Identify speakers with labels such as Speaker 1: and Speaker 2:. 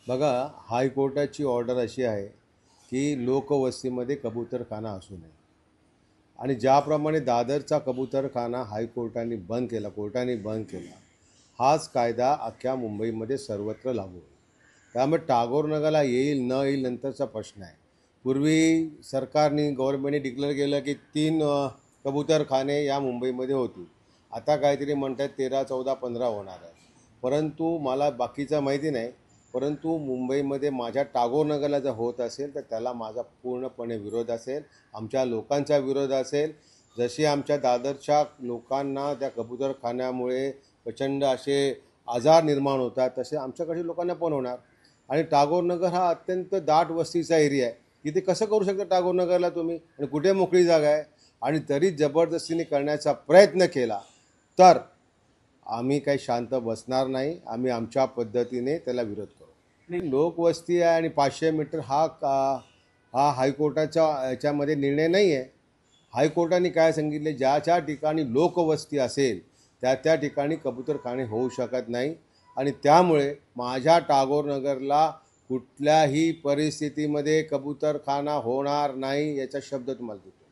Speaker 1: बघा, हायकोर्टाची ऑर्डर अशी आहे की लोकवस्तीमध्ये कबूतरखाना असू नये आणि ज्याप्रमाणे दादरचा कबूतरखाना हायकोर्टाने बंद केला, कोर्टाने बंद केला, हाच कायदा अख्ख्या मुंबईमध्ये सर्वत्र लागू होईल. त्यामुळे टागोर नगरला येईल न येईल नंतरचा प्रश्न आहे. पूर्वी सरकारने गव्हर्नमेंटने डिक्लेअर केलं की 3 कबूतरखाने या मुंबईमध्ये होतील. आता काहीतरी म्हणतात 13, 14, 15 होणार आहे. परंतु मला बाकीचं माहिती नाही. परंतु मुंबईमध्ये माझ्या टागोर नगरला जर होत असेल तर त्याला माझा पूर्णपणे विरोध असेल, आमच्या लोकांचा विरोध असेल. जशी आमच्या दादरच्या लोकांना त्या कबूतरखान्यामुळे प्रचंड असे आजार निर्माण होतात तसे आमच्याकडच्या लोकांना पण होणार. आणि टागोर नगर हा अत्यंत दाट वस्तीचा एरिया आहे. इथे कसं करू शकता टागोर नगरला तुम्ही? आणि कुठे मोकळी जागा आहे? आणि तरी जबरदस्तीने करण्याचा प्रयत्न केला तर आम्ही काही शांत बसणार नाही. आम्ही आमच्या पद्धतीने त्याला विरोध करू. आणि लोकवस्ती आहे आणि 500 मीटर हा हायकोर्टाच्या याच्यामध्ये निर्णय नाही आहे. हायकोर्टाने काय सांगितले, ज्या ठिकाणी लोकवस्ती असेल त्या ठिकाणी कबूतरखाने होऊ शकत नाही. आणि त्यामुळे माझ्या टागोर नगरला कुठल्याही परिस्थितीमध्ये कबूतरखाना होणार नाही याचा शब्द तुम्हाला देतो.